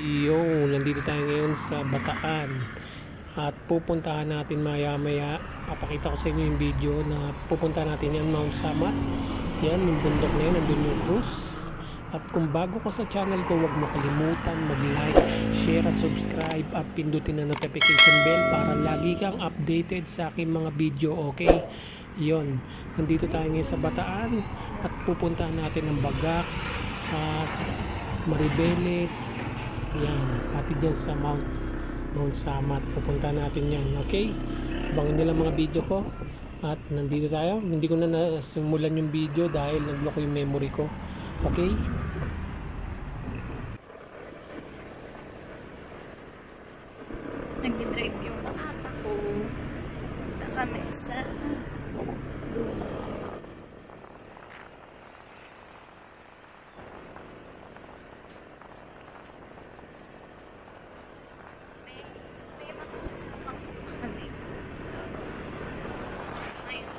Yo, nandito tayo ngayon sa Bataan at pupuntahan natin maya-maya. Papakita ko sa inyo yung video na pupuntahan natin yan, Mount Samat. Yan, yung bundok na yun, nandun yung cruise. At kung bago ka sa channel ko, huwag mo kalimutan mag-like, share at subscribe at pindutin ang notification bell para lagi kang updated sa aking mga video, okay? Yon, nandito tayo ngayon sa Bataan at pupuntahan natin ang Bagak at Maribeles. Yan, pati dyan sa Mount Samat pupunta natin yan, okay? Abangan nyo lang mga video ko. At nandito tayo, hindi ko na nasimulan yung video dahil nagloko yung memory ko, okay? Nag-drive yung papa ko. Punta kami sa dulo. May mga kasama po kami. So, ayun.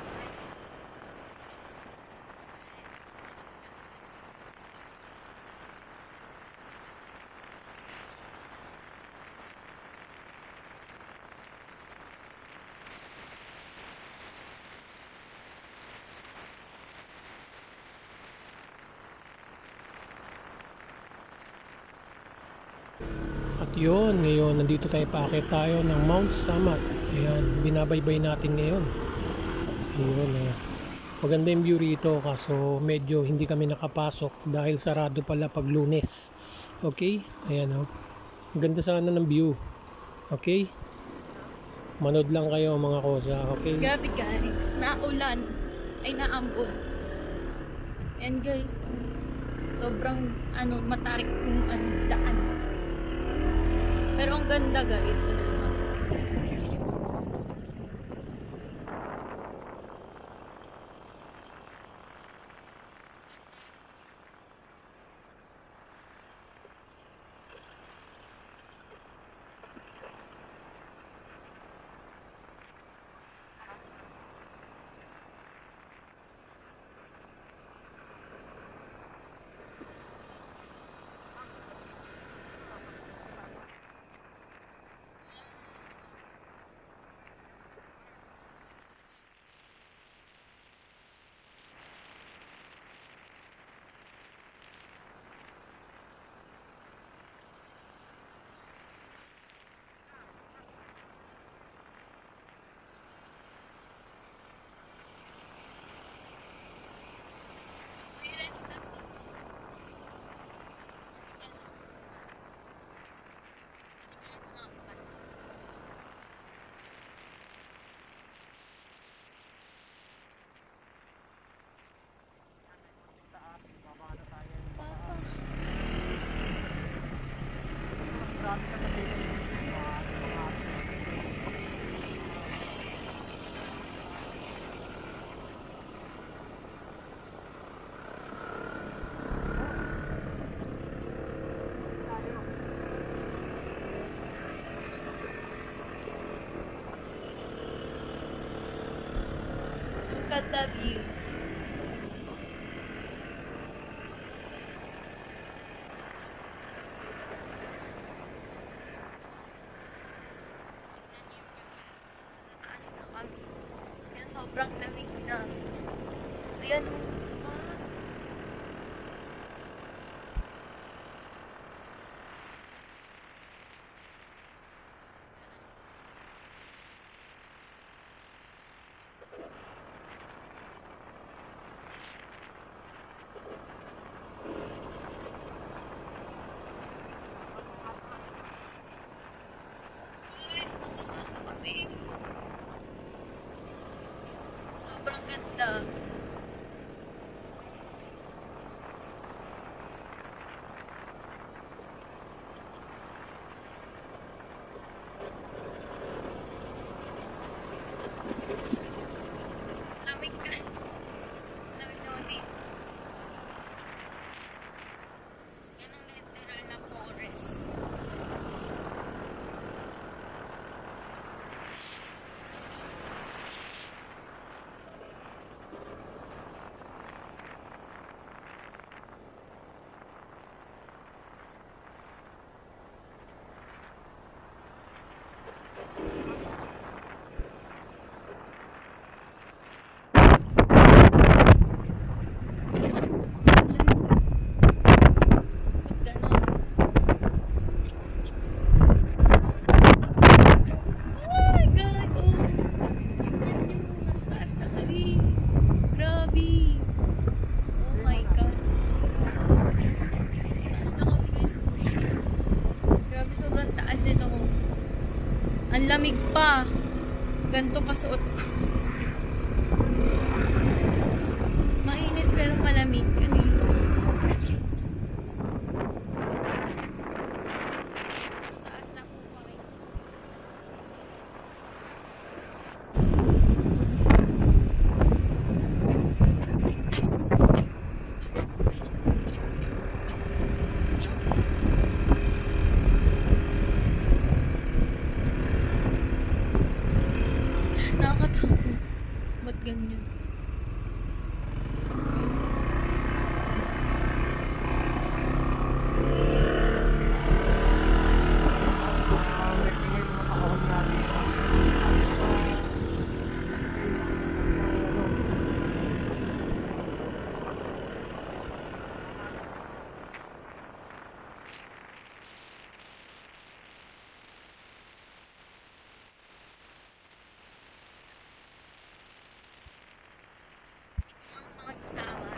At yun, ngayon nandito tayo, paakit tayo ng Mount Samat. Ayan, binabaybay natin ngayon. Ayun, ayan. Maganda yung view rito kaso medyo hindi kami nakapasok dahil sarado pala pag Lunes. Okay? Ayan o. Ang ganda sana ng view. Okay? Manood lang kayo mga kosa. Okay? Gabi guys, naulan. Ay naambon. And guys, sobrang matarik yung daan. Pero ang ganda guys, ano naman. Ganda view. Taas na kami. Kaya sobrang lamig na. Ayan o. Sobrang ganda. Ang lamig pa. Ganto kasuot ko. Mainit pero malamig. Kanina. Taas na po pa rin. Nakakatakot. Ba't ganyan? Magsama.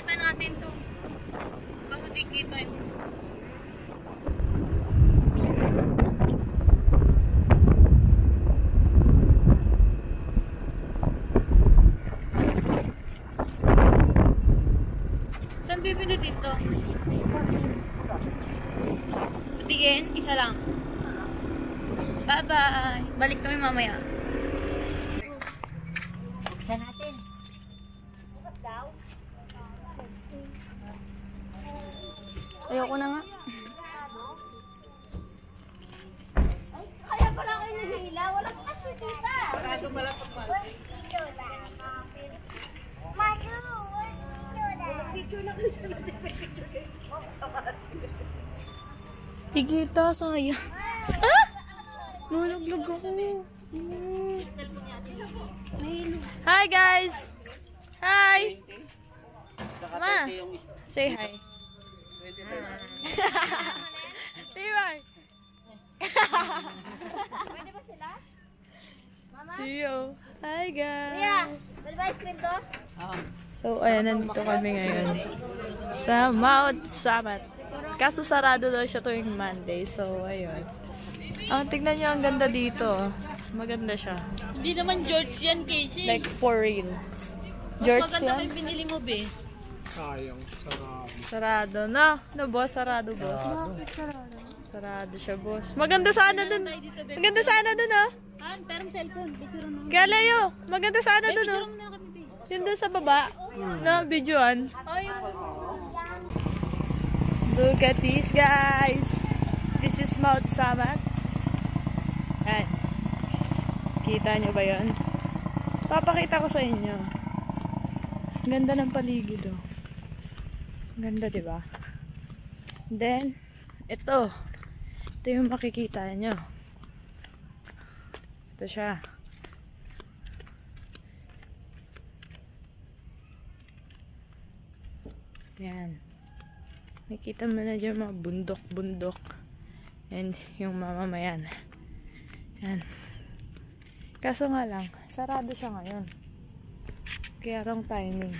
Kita natin to. Bago di kita yun. Saan bibili dito? Patiin? Isa lang. Bye-bye. Balik kami mamaya. Buksan natin. Bukas daw. Ayoko na nga. Kaya pala kayo nila. Wala pa kasi kita. Kaso pala pagpapalala. Picture na kayo dyan. Higita, sayang. Ah! Nuluglog ako. Hi guys! Hi! Ma! Say hi. Tibay! Pwede ba sila? Mama? Tiyo. Hi guys! Kuya! Pwede ba ice cream to? So, ayan, nandito kami ngayon sa Mount Samat. Kaso sarado daw siya tuwing Monday. So, ayun. Tignan nyo, ang ganda dito. Maganda siya. Hindi naman George yan, Casey. Like, for real. Mas George maganda yan? ko yung binili mo, be. Sayang, sarado. Sarado na. No, boss? Sarado, boss. Bakit sarado? Sarado siya, boss. Maganda sana dun. Maganda sana dun, ah. Han, pero cellphone. Picture mo. Kaya Leo, maganda sana dun, oh. Picture mo na kami, be. Yun dun sa baba. Na, videoan. Look at this, guys. This is Mount Samat. Yan. Kita nyo ba yun? Papakita ko sa inyo. Ganda ng paligid, oh. Ganda, diba? Then, ito. Ito yung makikita nyo. Ito siya. Yan. Makikita mo na dyan mga bundok-bundok. And yung mamamayan. Yan. Kaso nga lang, sarado siya ngayon. Kaya wrong timing.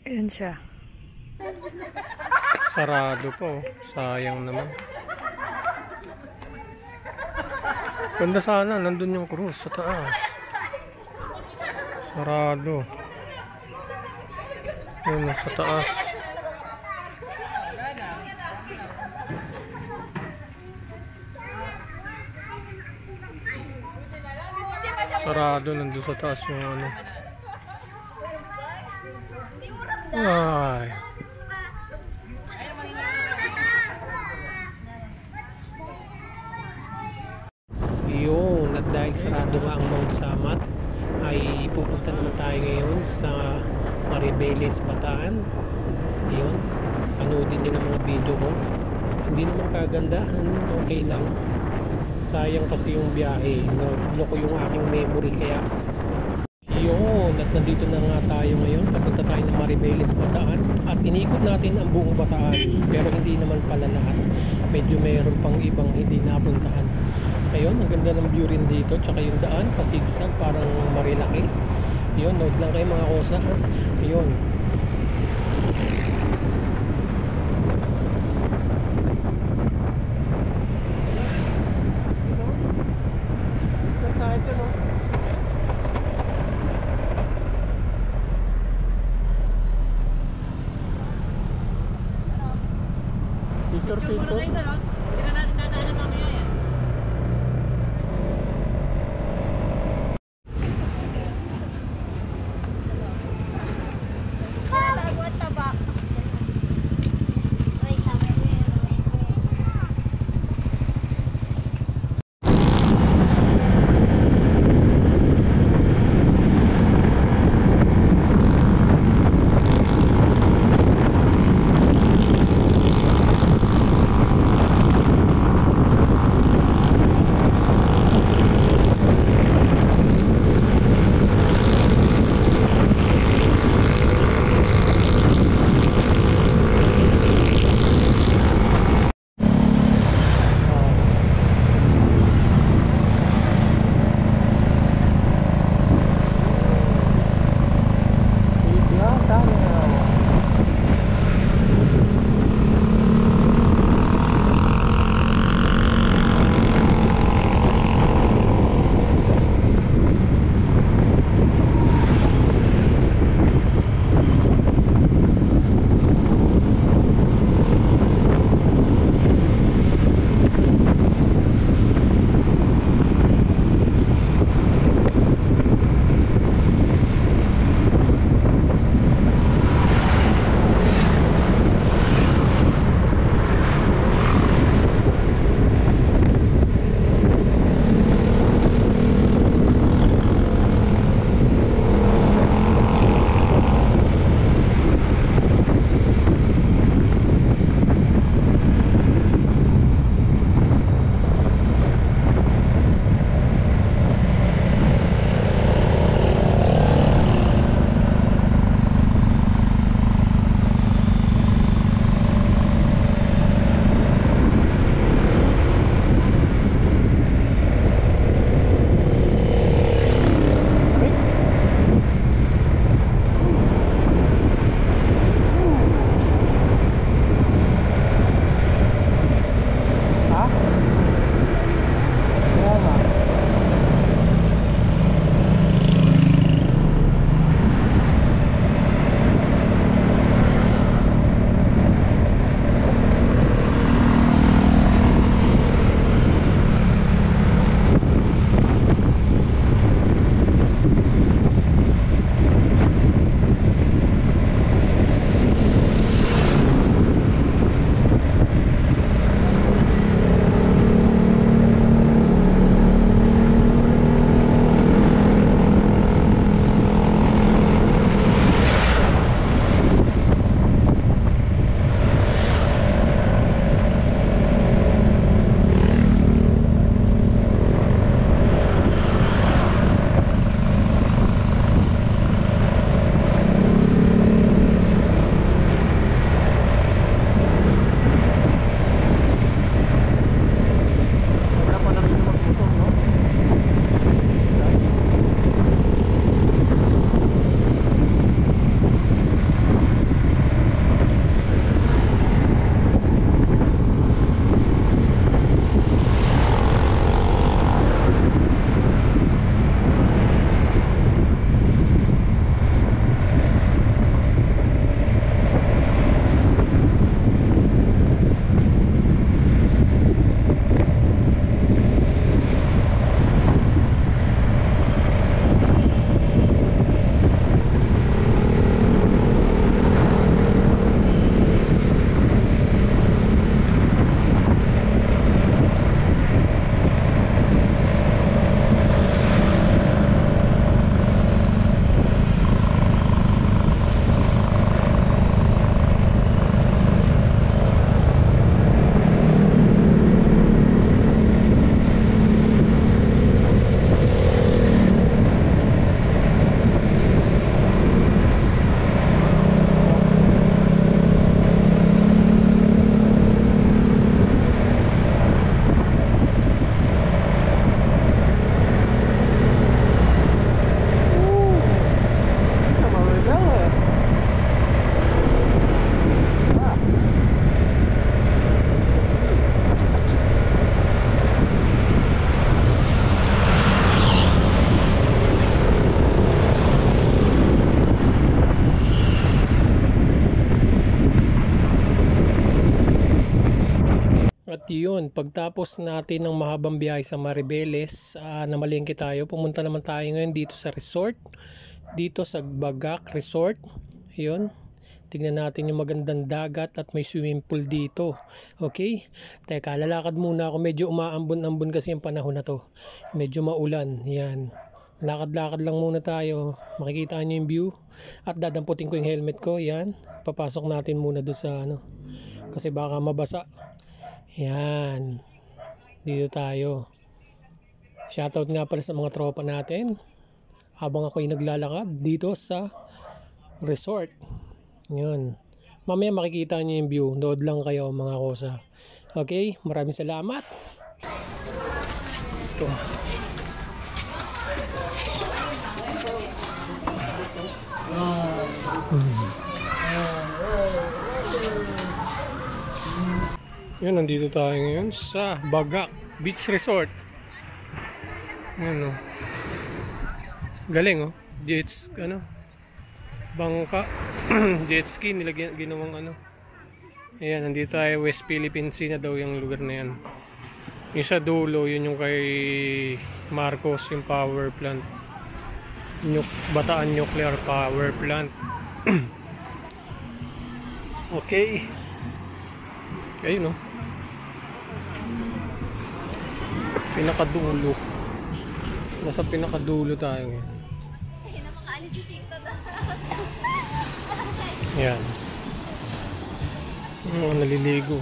Ayan siya. Sarado po. Sayang naman. Ganda sana. Nandun yung krus sa taas. Sarado. Yun, sa taas. Sarado. Nandun sa taas yung ano. Ay. Yun, at dahil sarado nga ang Mount Samat, ay pupunta naman tayo ngayon sa Maribeles, Bataan. Yun, panoodin nyo ng mga video ko. Hindi naman kagandahan, okay lang. Sayang kasi yung biyahe, nagloko yung aking memory, kaya yun, at nandito na nga tayo ngayon. Papunta tayo ng Maribeles, Bataan, at inikot natin ang buong Bataan, pero hindi naman pala lahat. Medyo mayroon pang ibang hindi napuntahan. Ayun, ang ganda ng view rin dito, tsaka yung daan pasigsag, parang Marilaki. Yun, nood lang kayo mga kosa, ha. Ayun. Picture. Yun, pagtapos natin ng mahabang biyahe sa Maribeles, namalengke tayo. Pumunta naman tayo ngayon dito sa resort. Dito sa Bagak Resort. Yun. Tignan natin yung magandang dagat at may swimming pool dito. Okay? Teka, lalakad muna ako. Medyo umaambon-ambon kasi yung panahon na to. Medyo maulan. Yan. Lakad-lakad lang muna tayo. Makikita nyo yung view. At dadamputin ko yung helmet ko. Yan. Papasok natin muna doon sa ano. Kasi baka mabasa. Yan. Dito tayo. Shoutout nga pala sa mga tropa natin. Habang ako'y naglalakad dito sa resort. Yun. Mamaya makikita nyo yung view. Dood lang kayo mga kosa. Okay? Maraming salamat. Ito. Yun, nandito tayo ngayon sa Bagak Beach Resort. Yun, oh. Galing, oh. Jets, ano? Bangka. Jet ski, nilagyan, ginawang ano. Ayan, nandito tayo. West Philippine Sea na daw yung lugar na yan. Yung sa dulo, yun yung kay Marcos, yung power plant. Bataan Nuclear Power Plant. Okay. Ayun, no? Pinakadulo. Nasa pinakadulo tayo ngayon. Yan. Mga naliligo.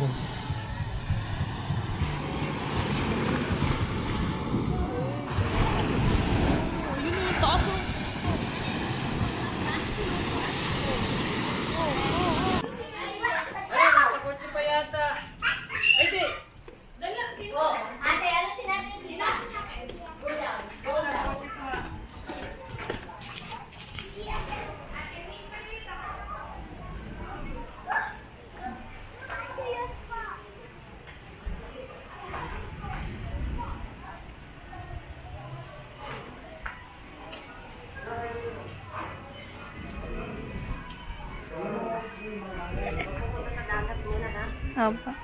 Apa?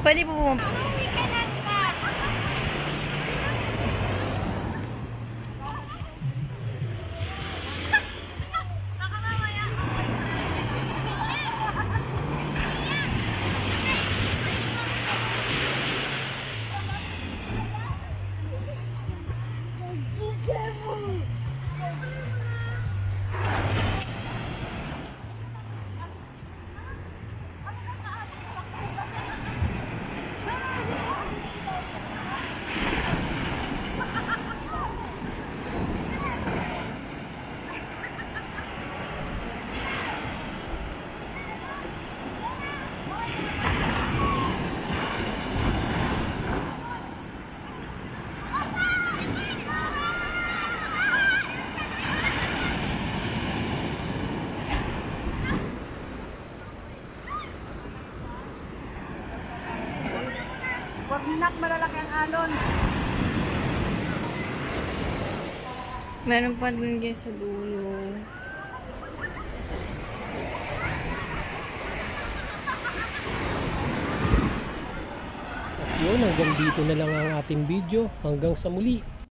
Pwede po pumunta. Huwag nak malalaki ang alon. Meron pa din dyan sa dulo. At yun, hanggang dito na lang ang ating video. Hanggang sa muli.